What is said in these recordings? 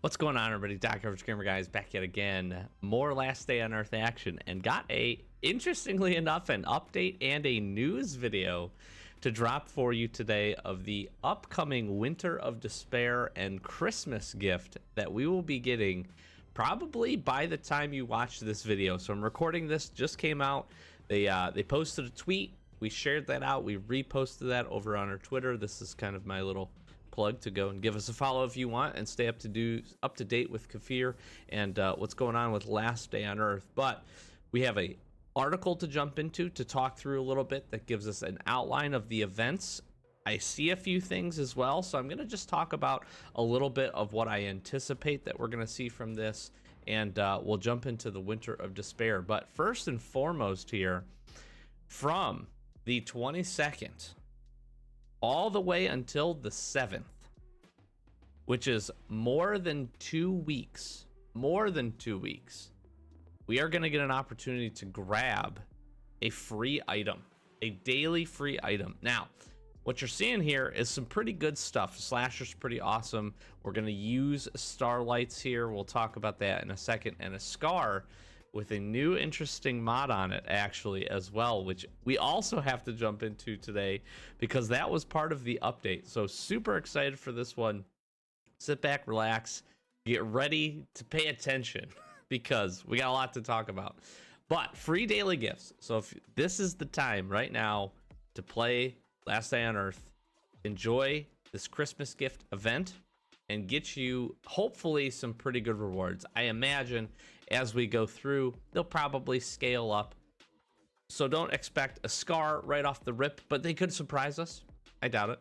What's going on, everybody? Doc Average Gamer Guys back yet again. More Last Day on Earth action, and got interestingly enough, an update and a news video to drop for you today of the upcoming Winter of Despair and Christmas gift that we will be getting probably by the time you watch this video. So I'm recording this, just came out. They posted a tweet. We shared that out. We reposted that over on our Twitter. This is kind of my little plug to go and give us a follow if you want and stay up to date with Kafir and what's going on with Last Day on Earth. But we have a article to jump into to talk through a little bit that gives us an outline of the events. I see a few things as well, so I'm going to just talk about a little bit of what I anticipate that we're going to see from this, and we'll jump into the Winter of Despair. But first and foremost here, from the 22nd all the way until the 7th, which is more than 2 weeks, we are going to get an opportunity to grab a free item, a daily free item. Now, what you're seeing here is some pretty good stuff. Slasher's pretty awesome. We're going to use Starlights here. We'll talk about that in a second. And a Scar with a new interesting mod on it actually as well, which we also have to jump into today because that was part of the update. So super excited for this one. Sit back, relax, get ready to pay attention because we got a lot to talk about. But free daily gifts. So if this is the time right now to play Last Day on Earth, enjoy this Christmas gift event and get you hopefully some pretty good rewards. I imagine as we go through, they'll probably scale up. So don't expect a Scar right off the rip, but they could surprise us. I doubt it.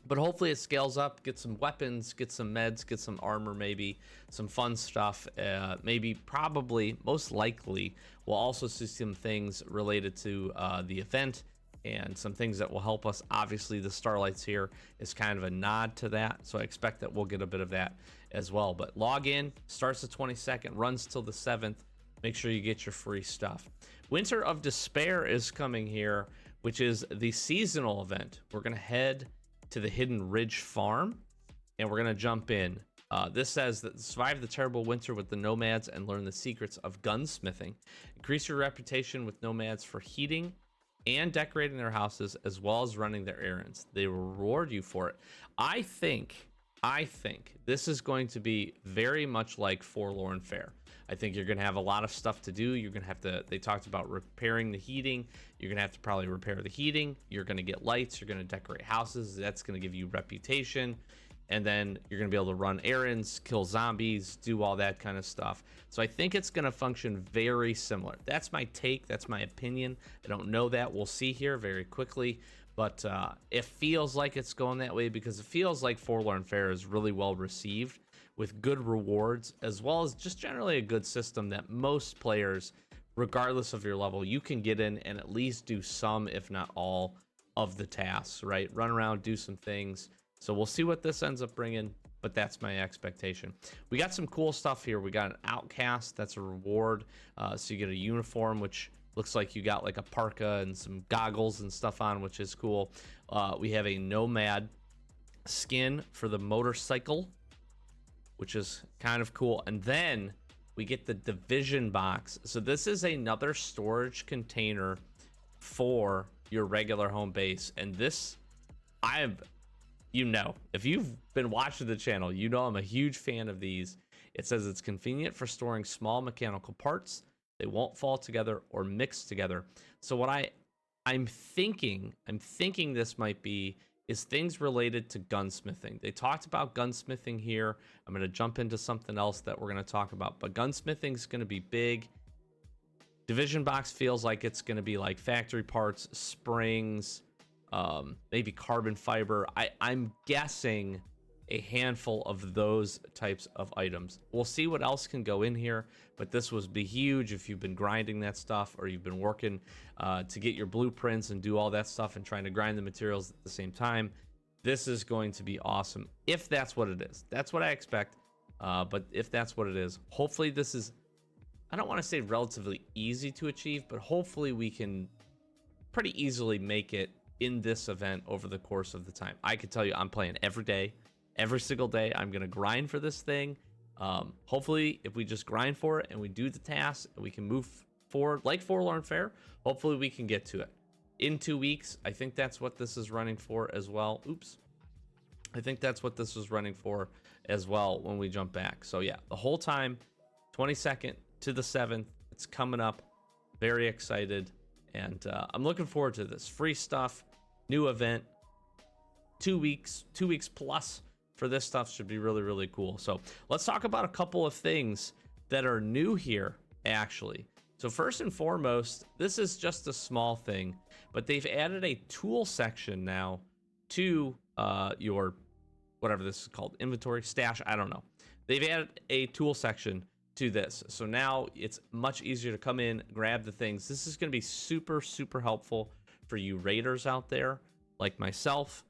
But hopefully it scales up, get some weapons, get some meds, get some armor, maybe some fun stuff. Maybe, probably, most likely, we'll also see some things related to the event and some things that will help us. Obviously, the Starlights here is kind of a nod to that, so I expect that we'll get a bit of that as well. But log in, starts the 22nd, runs till the 7th. Make sure you get your free stuff. Winter of Despair is coming here, which is the seasonal event. We're going to head to the Hidden Ridge Farm, and we're going to jump in. This says that survive the terrible winter with the nomads and learn the secrets of gunsmithing. Increase your reputation with nomads for heating and decorating their houses, as well as running their errands. They will reward you for it. I think this is going to be very much like Forlorn Fare. I think you're going to have a lot of stuff to do. You're going to have to, they talked about repairing the heating. You're going to have to probably repair the heating. You're going to get lights. You're going to decorate houses. That's going to give you reputation. And then you're going to be able to run errands, kill zombies, do all that kind of stuff. So I think it's going to function very similar. That's my take. That's my opinion. I don't know that. We'll see here very quickly. But it feels like it's going that way because it feels like Forlorn Fare is really well received with good rewards, as well as just generally a good system that most players, regardless of your level, you can get in and at least do some, if not all, of the tasks, right? Run around, do some things. So we'll see what this ends up bringing, but that's my expectation. We got some cool stuff here. We got an outcast. That's a reward. So you get a uniform, which looks like you got like a parka and some goggles and stuff on, which is cool. We have a nomad skin for the motorcycle, which is kind of cool. And then we get the division box. So this is another storage container for your regular home base. And this, if you've been watching the channel, you know I'm a huge fan of these. It says it's convenient for storing small mechanical parts. They won't fall together or mix together. So what I'm thinking this might be is things related to gunsmithing. They talked about gunsmithing here. I'm going to jump into something else that we're going to talk about, but gunsmithing is going to be big. Division box feels like it's going to be like factory parts, springs, maybe carbon fiber. I'm guessing a handful of those types of items. We'll see what else can go in here, but this would be huge if you've been grinding that stuff or you've been working to get your blueprints and do all that stuff and trying to grind the materials at the same time. This is going to be awesome if that's what it is. That's what I expect. But if that's what it is, hopefully this is, I don't want to say relatively easy to achieve, but hopefully we can pretty easily make it in this event over the course of the time. I can tell you I'm playing every day. Every single day, I'm going to grind for this thing, Hopefully, if we just grind for it and we do the task and we can move forward like Forlorn Fair, hopefully we can get to it in 2 weeks. I think that's what this is running for as well. Oops. I think that's what this was running for as well when we jump back. So yeah, the whole time, 22nd to the 7th, it's coming up. Very excited. And I'm looking forward to this. Free stuff, new event, 2 weeks plus for this stuff should be really, really cool. So let's talk about a couple of things that are new here, actually. So first and foremost, this is just a small thing, but they've added a tool section now to your, whatever this is called, inventory, stash, I don't know. They've added a tool section to this. So now it's much easier to come in, grab the things. This is going to be super, super helpful for you raiders out there like myself,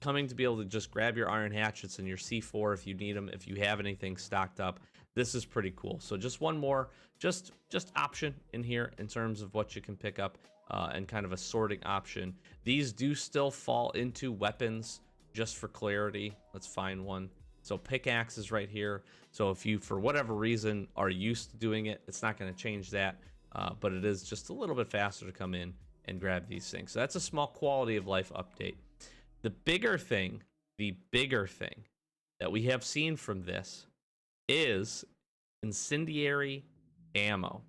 coming to be able to just grab your iron hatchets and your C4 if you need them, if you have anything stocked up. This is pretty cool. So just one more, just option in here in terms of what you can pick up and kind of a sorting option. These do still fall into weapons, just for clarity. Let's find one. So pickaxe is right here. So if you, for whatever reason, are used to doing it, it's not going to change that. But it is just a little bit faster to come in and grab these things. So that's a small quality of life update. The bigger thing that we have seen from this is incendiary ammo.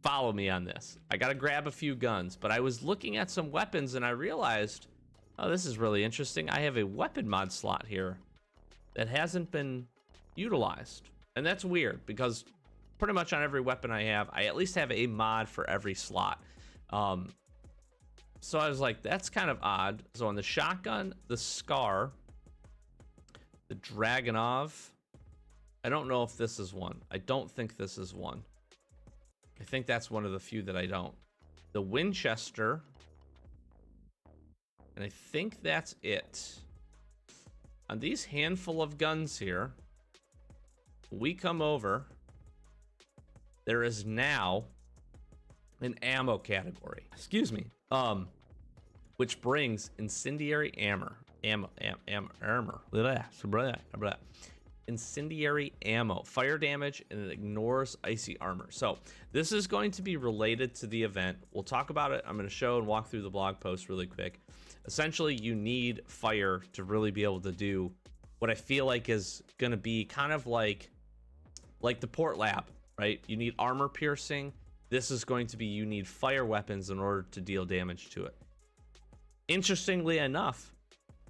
Follow me on this. I got to grab a few guns, but I was looking at some weapons and I realized, oh, this is really interesting. I have a weapon mod slot here that hasn't been utilized. And that's weird because pretty much on every weapon I have, I at least have a mod for every slot. So I was like, that's kind of odd. So on the shotgun, the Scar, the Dragonov, I don't know if this is one. I don't think this is one. I think that's one of the few that I don't. The Winchester, and I think that's it. On these handful of guns here, we come over, there is now an ammo category. Excuse me. Which brings incendiary armor. Incendiary ammo, fire damage, and it ignores icy armor. So this is going to be related to the event. We'll talk about it. I'm going to show and walk through the blog post really quick. Essentially, you need fire to really be able to do what I feel like is going to be kind of like the port lab, right? You need armor piercing. This is going to be, you need fire weapons in order to deal damage to it. Interestingly enough,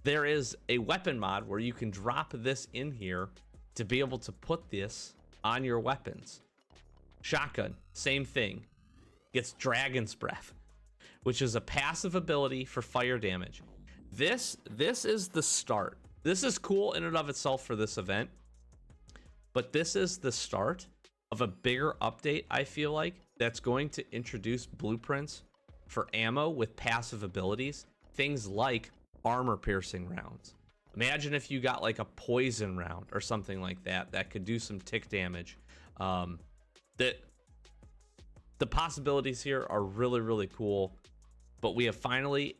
there is a weapon mod where you can drop this in here to be able to put this on your weapons. Shotgun, same thing. Gets Dragon's Breath, which is a passive ability for fire damage. This is the start. This is cool in and of itself for this event, but this is the start of a bigger update, I feel like, that's going to introduce blueprints for ammo with passive abilities. Things like armor piercing rounds. Imagine if you got like a poison round or something like that that could do some tick damage. The possibilities here are really, really cool, but we are finally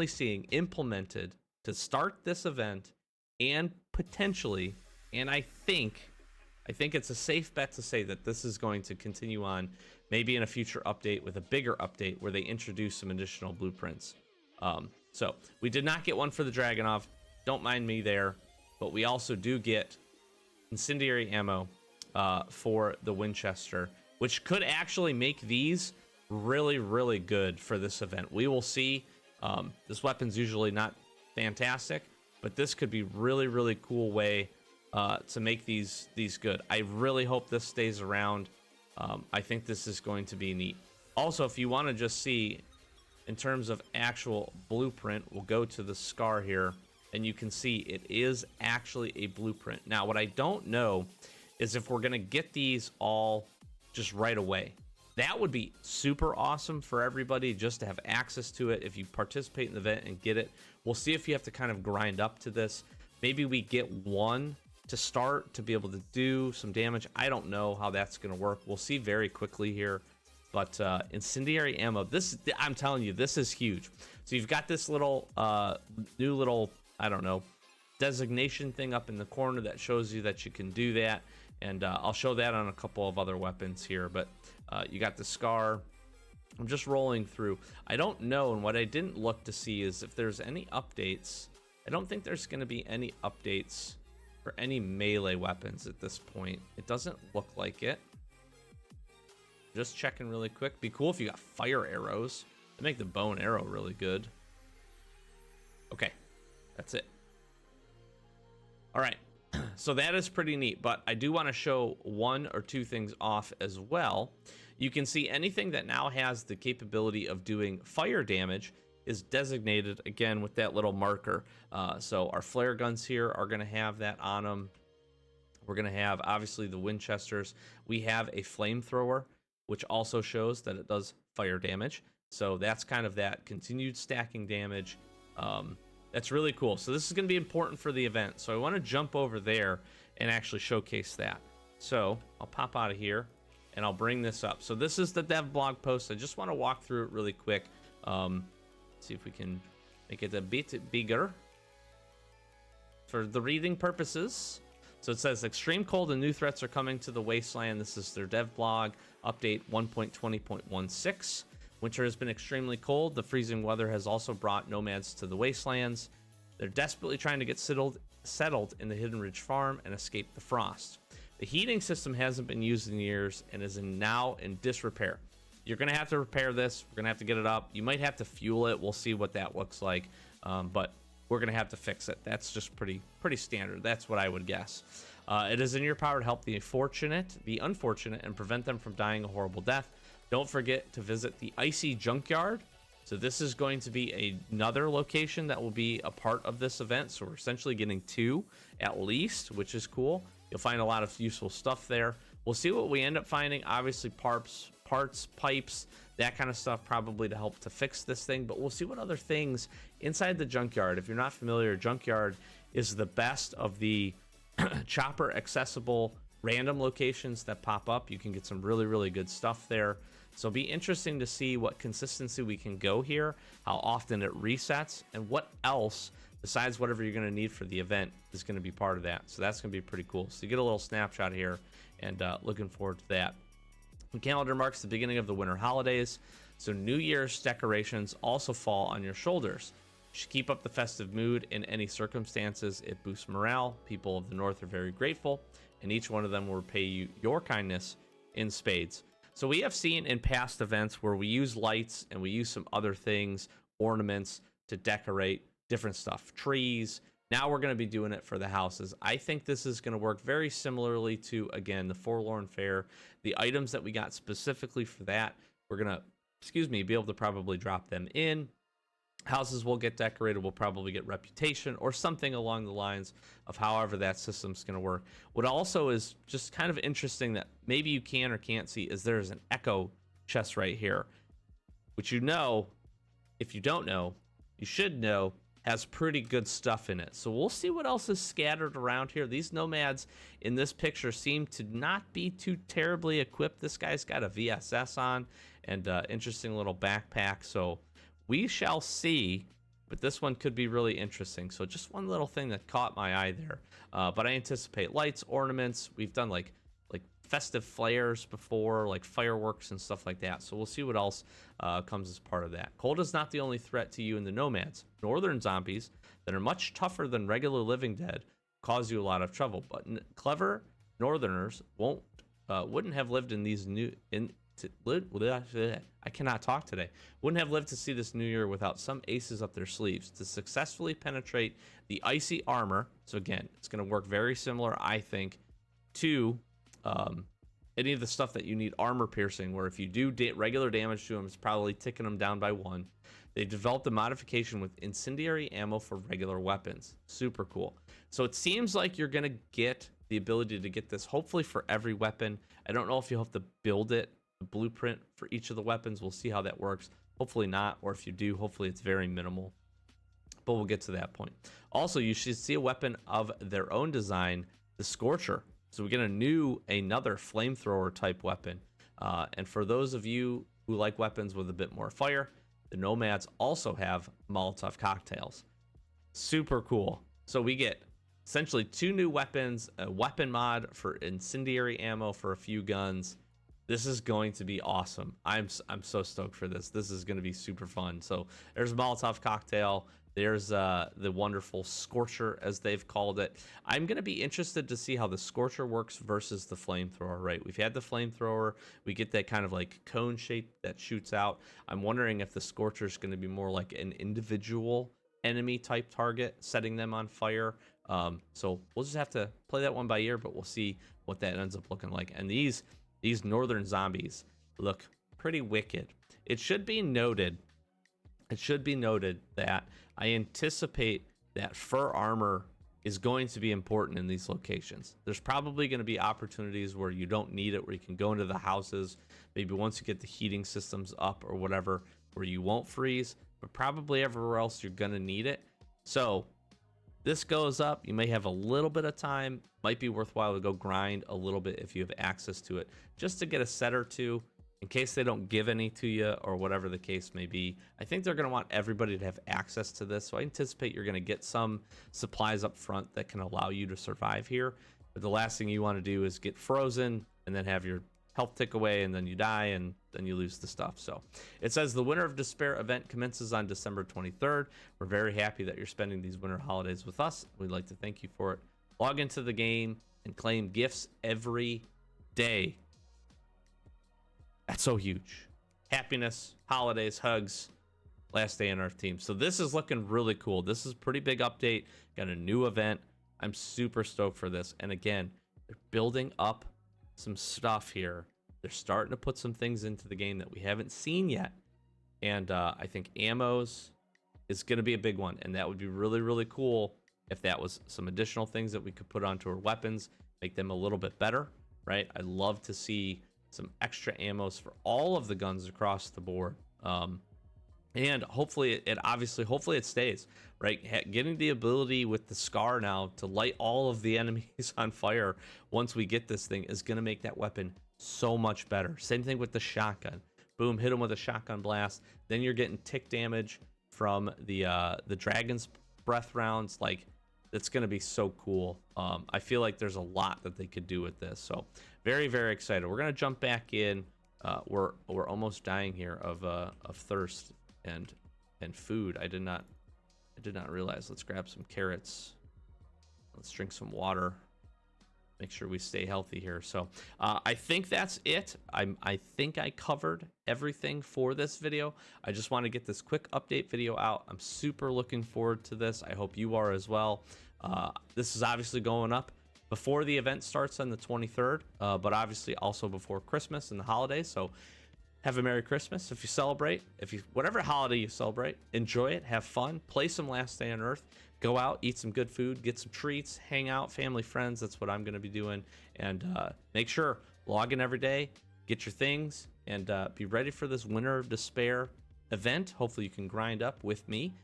seeing implemented to start this event, and potentially, and I think it's a safe bet to say that this is going to continue on, maybe in a future update with a bigger update where they introduce some additional blueprints. So we did not get one for the Dragonov. Don't mind me there, but we also do get incendiary ammo for the Winchester, which could actually make these really, really good for this event. We will see. This weapon's usually not fantastic, but this could be really, really cool way to make these good. I really hope this stays around. I think this is going to be neat. Also, if you want to just see in terms of actual blueprint, we'll go to the Scar here, and you can see it is actually a blueprint. Now, what I don't know is if we're going to get these all just right away. That would be super awesome for everybody just to have access to it if you participate in the event and get it. We'll see if you have to kind of grind up to this. Maybe we get one to start to be able to do some damage. I don't know how that's going to work. We'll see very quickly here. But incendiary ammo, this, I'm telling you, this is huge. So you've got this little new little, I don't know, designation thing up in the corner that shows you that you can do that. And I'll show that on a couple of other weapons here. But you got the Scar. I'm just rolling through. I don't know, and what I didn't look to see is if there's any updates. I don't think there's going to be any updates for any melee weapons at this point. It doesn't look like it. Just checking really quick. Be cool if you got fire arrows. They make the bow and arrow really good. Okay, that's it. All right, so that is pretty neat, but I do want to show one or two things off as well. You can see anything that now has the capability of doing fire damage is designated again with that little marker. So our flare guns here are going to have that on them. We're going to have obviously the Winchesters. We have a flamethrower, which also shows that it does fire damage. So that's kind of that continued stacking damage. That's really cool. So this is going to be important for the event. So I want to jump over there and actually showcase that. So I'll pop out of here and I'll bring this up. So this is the dev blog post. I just want to walk through it really quick. See if we can make it a bit bigger for the reading purposes. So it says extreme cold and new threats are coming to the wasteland. This is their dev blog update 1.20.16. Winter has been extremely cold. The freezing weather has also brought nomads to the wastelands. They're desperately trying to get settled in the Hidden Ridge farm and escape the frost. The heating system hasn't been used in years and is now in disrepair. You're going to have to repair this. We're going to have to get it up. You might have to fuel it. We'll see what that looks like. But we're going to have to fix it. That's just pretty standard. That's what I would guess. It is in your power to help the unfortunate, and prevent them from dying a horrible death. Don't forget to visit the Icy Junkyard. So this is going to be another location that will be a part of this event. So we're essentially getting two at least, which is cool. You'll find a lot of useful stuff there. We'll see what we end up finding. Obviously parts, pipes, that kind of stuff probably to help to fix this thing. But we'll see what other things inside the junkyard. If you're not familiar, junkyard is the best of the chopper accessible random locations that pop up. You can get some really good stuff there. So it'll be interesting to see what consistency we can go here, how often it resets, and what else besides whatever you're going to need for the event is going to be part of that. So that's going to be pretty cool. So you get a little snapshot here, and looking forward to that. The calendar marks the beginning of the winter holidays, so New Year's decorations also fall on your shoulders. You should keep up the festive mood in any circumstances. It boosts morale. People of the North are very grateful, and each one of them will repay you your kindness in spades. So we have seen in past events where we use lights and we use some other things, ornaments, to decorate different stuff, trees. Now we're going to be doing it for the houses. I think this is going to work very similarly to, again, the Forlorn Fair. The items that we got specifically for that, we're going to, be able to probably drop them in. Houses will get decorated. We'll probably get reputation or something along the lines of however that system's going to work. What also is just kind of interesting that maybe you can or can't see is there's an echo chest right here, which, you know, if you don't know, you should know, has pretty good stuff in it. So we'll see what else is scattered around here. These nomads in this picture seem to not be too terribly equipped. This guy's got a VSS on and interesting little backpack. So we shall see, but this one could be really interesting. So just one little thing that caught my eye there. But I anticipate lights, ornaments. We've done like festive flares before, like fireworks and stuff like that. So we'll see what else comes as part of that. Cold is not the only threat to you and the nomads. Northern zombies that are much tougher than regular living dead cause you a lot of trouble. But clever Northerners wouldn't have lived in these I cannot talk today. Wouldn't have lived to see this new year without some aces up their sleeves to successfully penetrate the icy armor. So again, it's going to work very similar, I think, to any of the stuff that you need armor piercing, where if you do regular damage to them, it's probably ticking them down by 1. They developed a modification with incendiary ammo for regular weapons. Super cool. So it seems like you're going to get the ability to get this hopefully for every weapon. I don't know if you'll have to build it, the blueprint for each of the weapons. We'll see how that works. Hopefully not, or if you do, hopefully it's very minimal. But we'll get to that point. Also, you should see a weapon of their own design, the Scorcher. So we get another flamethrower type weapon. And for those of you who like weapons with a bit more fire, the Nomads also have Molotov cocktails. Super cool. So we get essentially 2 new weapons, a weapon mod for incendiary ammo for a few guns. This is going to be awesome. I'm so stoked for this. This is going to be super fun. So there's Molotov cocktail. There's the wonderful Scorcher, as they've called it. I'm going to be interested to see how the Scorcher works versus the flamethrower, right? We've had the flamethrower. We get that kind of like cone shape that shoots out. I'm wondering if the Scorcher is going to be more like an individual enemy type target, setting them on fire. So we'll just have to play that one by ear, but we'll see what that ends up looking like. And these northern zombies look pretty wicked. It should be noted that I anticipate that fur armor is going to be important in these locations. There's probably going to be opportunities where you don't need it, where you can go into the houses, maybe once you get the heating systems up or whatever, where you won't freeze, but probably everywhere else you're going to need it. So this goes up, you may have a little bit of time, might be worthwhile to go grind a little bit if you have access to it, just to get a set or two in case they don't give any to you or whatever the case may be. I think they're going to want everybody to have access to this, so I anticipate you're going to get some supplies up front that can allow you to survive here. But the last thing you want to do is get frozen and then have your health tick away and then you die and then you lose the stuff. So it says the Winter of Despair event commences on December 23rd. We're very happy that you're spending these winter holidays with us. We'd like to thank you for it. Log into the game and claim gifts every day. That's so huge. Happiness, holidays, hugs, last day on Earth team. So this is looking really cool. This is a pretty big update. Got a new event. I'm super stoked for this. And again, they're building up some stuff here. They're starting to put some things into the game that we haven't seen yet. And I think ammos is going to be a big one. And that would be really, really cool if that was some additional things that we could put onto our weapons, make them a little bit better, right? I'd love to see some extra ammos for all of the guns across the board. And hopefully it stays, right? Getting the ability with the Scar now to light all of the enemies on fire once we get this thing is going to make that weapon so much better. Same thing with the shotgun. Boom, hit them with a shotgun blast. Then you're getting tick damage from the Dragon's Breath rounds. Like, it's going to be so cool. I feel like there's a lot that they could do with this. So very, very excited. We're going to jump back in. We're almost dying here of thirst and food. I did not realize. Let's grab some carrots. Let's drink some water. Make sure we stay healthy here. So I think that's it. I think I covered everything for this video. I just want to get this quick update video out. I'm super looking forward to this. I hope you are as well. This is obviously going up before the event starts on the 23rd, but obviously also before Christmas and the holidays. So have a Merry Christmas if you celebrate. Whatever holiday you celebrate, enjoy it, have fun, play some Last Day on Earth. Go out, eat some good food, get some treats, hang out, family, friends. That's what I'm going to be doing. And make sure, log in every day, get your things, and be ready for this Winter of Despair event. Hopefully you can grind up with me,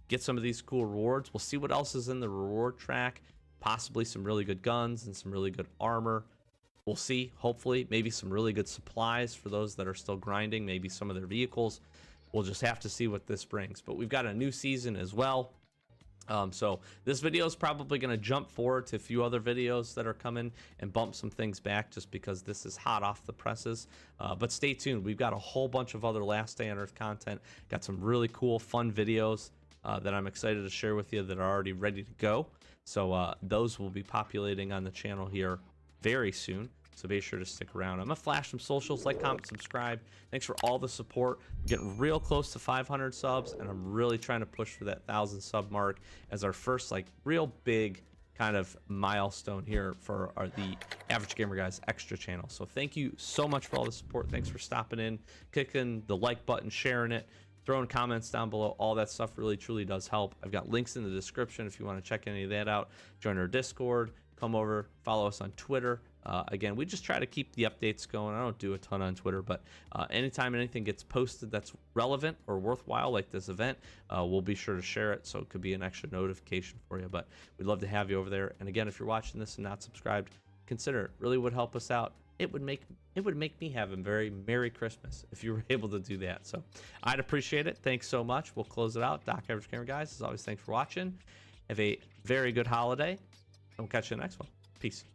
get some of these cool rewards. We'll see what else is in the reward track. Possibly some really good guns and some really good armor. We'll see, hopefully, maybe some really good supplies for those that are still grinding, maybe some of their vehicles. We'll just have to see what this brings. But we've got a new season as well. So this video is probably going to jump forward to a few other videos that are coming and bump some things back just because this is hot off the presses. But stay tuned. We've got a whole bunch of other Last Day on Earth content. Got some really cool, fun videos that I'm excited to share with you that are already ready to go. So those will be populating on the channel here very soon. So be sure to stick around. I'm going to flash some socials, like, comment, subscribe. Thanks for all the support. We're getting real close to 500 subs, and I'm really trying to push for that 1,000 sub mark as our first, like, real big kind of milestone here for the Average Gamer Guys Extra channel. So thank you so much for all the support. Thanks for stopping in, clicking the like button, sharing it, throwing comments down below. All that stuff really, truly does help. I've got links in the description if you want to check any of that out. Join our Discord. Come over, follow us on Twitter. Again, we just try to keep the updates going. I don't do a ton on Twitter, but anytime anything gets posted that's relevant or worthwhile, like this event, we'll be sure to share it, so it could be an extra notification for you. But we'd love to have you over there. And again, if you're watching this and not subscribed, consider it. Really would help us out. It would make me have a very Merry Christmas if you were able to do that. So I'd appreciate it. Thanks so much. We'll close it out. Doc Average Gamer Guys, as always, thanks for watching. Have a very good holiday. we'll catch you in the next one. Peace.